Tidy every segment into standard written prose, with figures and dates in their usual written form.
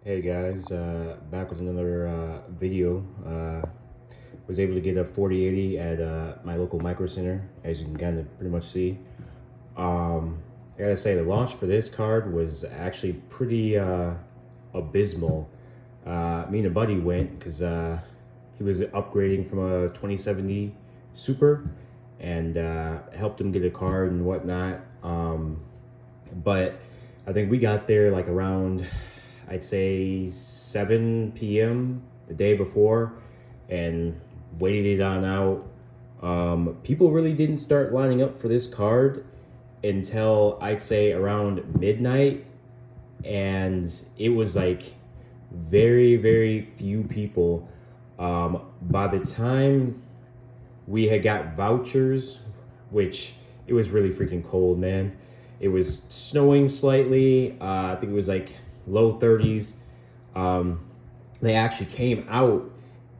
Hey guys, back with another video. Was able to get a 4080 at my local micro center, as you can kind of pretty much see. I gotta say, the launch for this card was actually pretty abysmal. Me and a buddy went because he was upgrading from a 2070 Super, and helped him get a card and whatnot. But I think we got there like around, I'd say 7 p.m. the day before, and waited it on out. People really didn't start lining up for this card until I'd say around midnight, and it was like very few people. By the time we had got vouchers, which it was really freaking cold, man. It was snowing slightly. I think it was like low 30s. They actually came out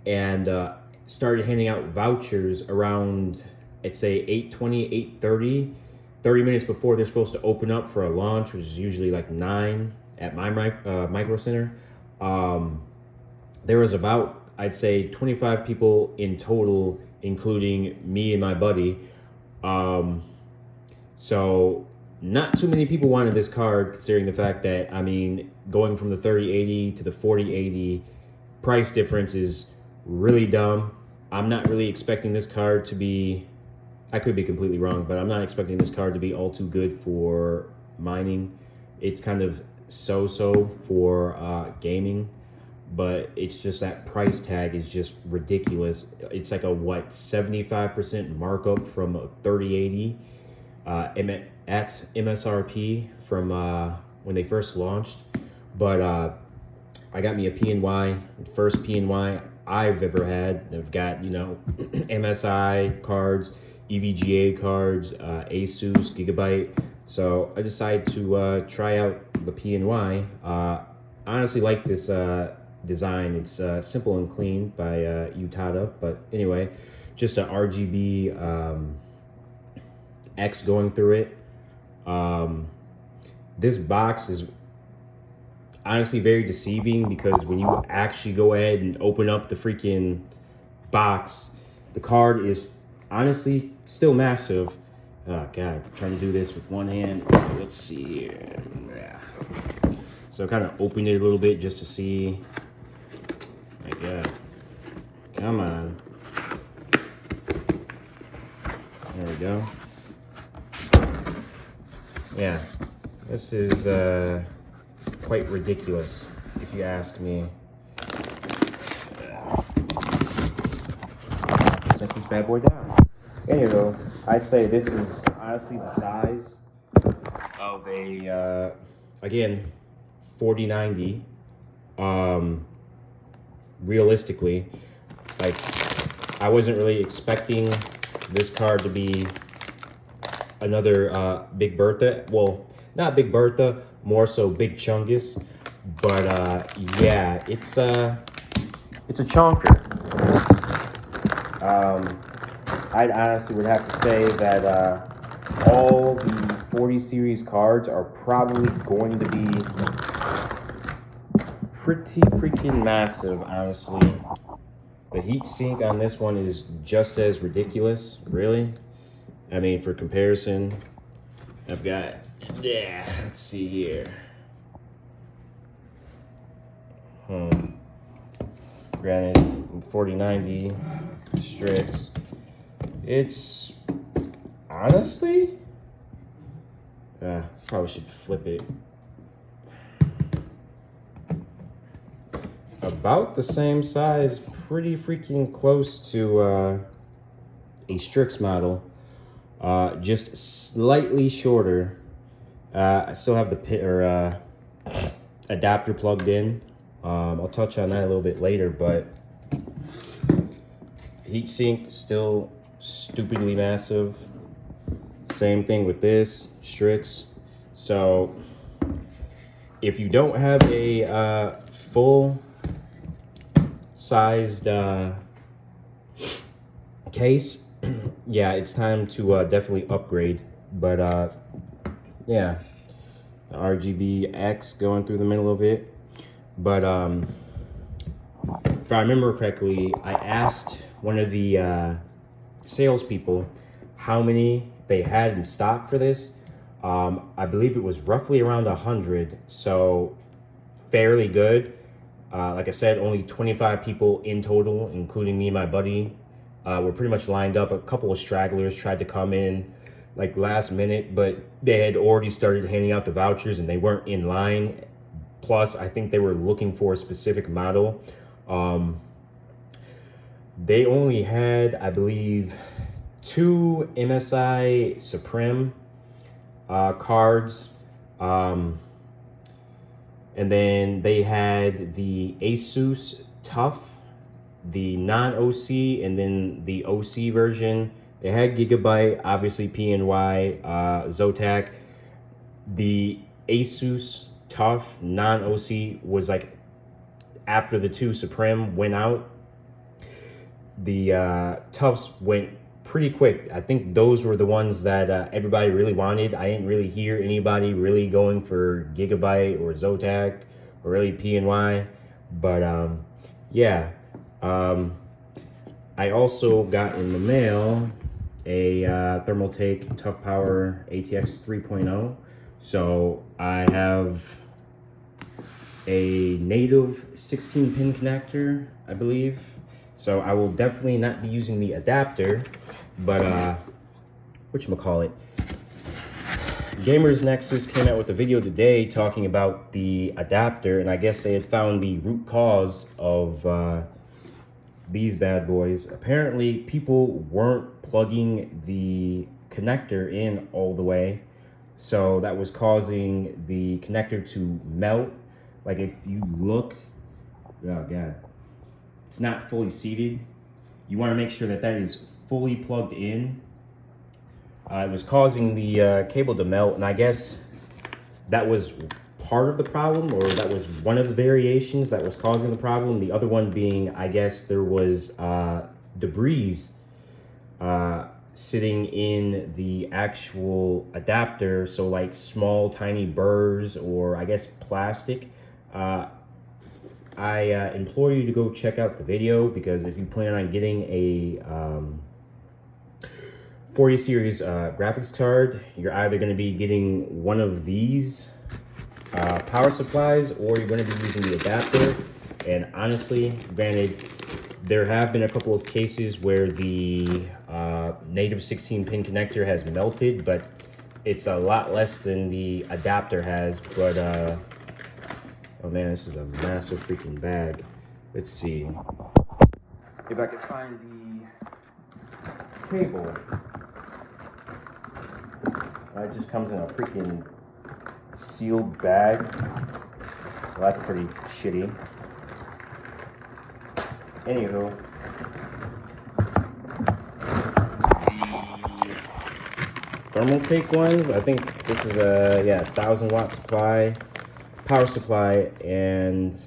and started handing out vouchers around, I'd say 8:20, 8:30, 30 minutes before they're supposed to open up for a launch, which is usually like 9 at my micro center. There was about, I'd say 25 people in total, including me and my buddy. So not too many people wanted this card, considering the fact that, I mean, going from the 3080 to the 4080 price difference is really dumb. I'm not really expecting this card to be, I could be completely wrong, but I'm not expecting this card to be all too good for mining. It's kind of so-so for gaming, but it's just that price tag is just ridiculous. It's like a, what, 75% markup from a 3080 at MSRP from when they first launched. But I got me a PNY, first PNY I've ever had. I've got, you know, MSI cards, EVGA cards, Asus, Gigabyte. So I decided to try out the PNY. I honestly like this design. It's simple and clean by Utada. But anyway, just a RGB X going through it. This box is honestly very deceiving, because when you actually go ahead and open up the freaking box, the card is honestly still massive. Oh god, I'm trying to do this with one hand. Let's see here. Yeah. So I kind of opened it a little bit just to see. My god. Come on. There we go. Yeah, this is quite ridiculous, if you ask me. Set this bad boy down. Anyway, I'd say this is honestly the size of a, again, 4090. Realistically, like, I wasn't really expecting this card to be another Big Bertha. Well, not Big Bertha, more so Big Chungus. But yeah, it's a chonker. I honestly would have to say that all the 40 series cards are probably going to be pretty freaking massive, honestly. The heat sink on this one is just as ridiculous, really. I mean, for comparison, I've got, yeah, let's see here. Granted, 4090 Strix, it's honestly, probably should flip it. About the same size, pretty freaking close to a Strix model. Just slightly shorter. I still have the adapter plugged in. I'll touch on that a little bit later, but heatsink still stupidly massive. Same thing with this Strix. So if you don't have a full sized case, yeah, it's time to definitely upgrade. But yeah, the RGB X going through the middle of it. But if I remember correctly, I asked one of the salespeople how many they had in stock for this. I believe it was roughly around 100, so fairly good. Like I said, only 25 people in total, including me and my buddy, were pretty much lined up. A couple of stragglers tried to come in like last minute, but they had already started handing out the vouchers and they weren't in line. Plus, I think they were looking for a specific model. They only had, I believe, 2 MSI Supreme cards. And then they had the Asus Tough, the non-OC, and then the OC version. They had Gigabyte, obviously PNY, Zotac. The Asus Tough non-OC was like after the 2 Supreme went out. The Toughs went pretty quick. I think those were the ones that everybody really wanted. I didn't really hear anybody really going for Gigabyte or Zotac or really PNY. But yeah, I also got in the mail a Thermaltake Tough Power ATX 3.0. So I have a native 16-pin connector, I believe. So I will definitely not be using the adapter, but whatchamacallit, Gamers Nexus came out with a video today talking about the adapter, and I guess they had found the root cause of these bad boys. Apparently, people weren't plugging the connector in all the way, so that was causing the connector to melt. Like if you look, oh god, it's not fully seated. You want to make sure that that is fully plugged in. It was causing the cable to melt, and I guess that was part of the problem, or that was one of the variations that was causing the problem. The other one being, I guess there was debris sitting in the actual adapter, so like small tiny burrs or I guess plastic. I implore you to go check out the video, because if you plan on getting a 40 series graphics card, you're either going to be getting one of these power supplies, or you're going to be using the adapter. And honestly, granted, there have been a couple of cases where the native 16-pin connector has melted, but it's a lot less than the adapter has. But oh man, this is a massive freaking bag. Let's see if I can find the cable. It just comes in a freaking sealed bag. Well, that's pretty shitty. Anywho, the Thermaltake ones, I think this is a 1,000-watt supply, power supply, and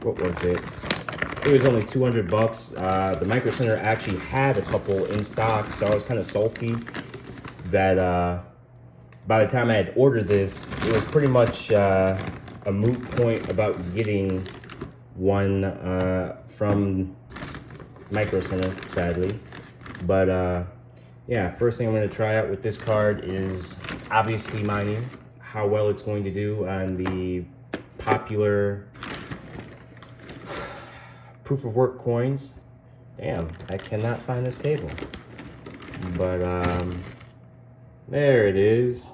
what was it? It was only 200 bucks. The Micro Center actually had a couple in stock, so I was kind of salty that by the time I had ordered this, it was pretty much a moot point about getting one from Micro Center, sadly. But yeah, first thing I'm going to try out with this card is obviously mining, how well it's going to do on the popular proof of work coins. Damn, I cannot find this cable. But there it is,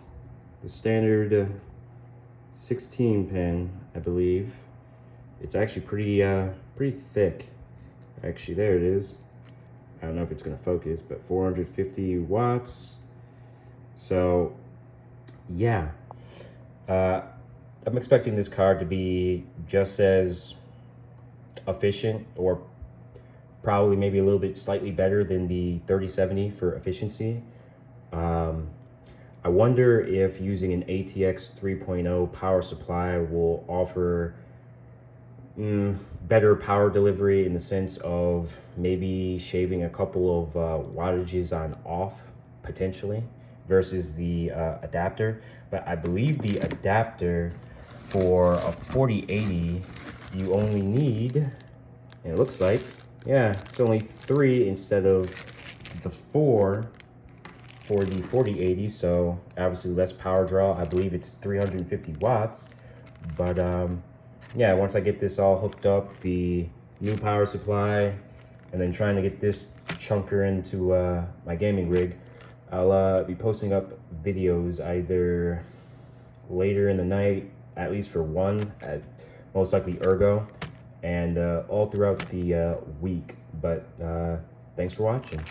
the standard 16 pin, I believe. It's actually pretty thick. Actually, there it is. I don't know if it's gonna focus, but 450 watts. So yeah, I'm expecting this card to be just as efficient, or probably maybe a little bit slightly better than the 3070 for efficiency. I wonder if using an ATX 3.0 power supply will offer better power delivery, in the sense of maybe shaving a couple of wattages on off, potentially, versus the adapter. But I believe the adapter for a 4080, you only need, and it looks like, yeah, it's only 3 instead of the 4 for the 4080, so obviously less power draw. I believe it's 350 watts, but yeah, once I get this all hooked up, the new power supply, and then trying to get this chunker into my gaming rig, I'll be posting up videos either later in the night, at least for one, at most likely Ergo, and all throughout the week. But thanks for watching.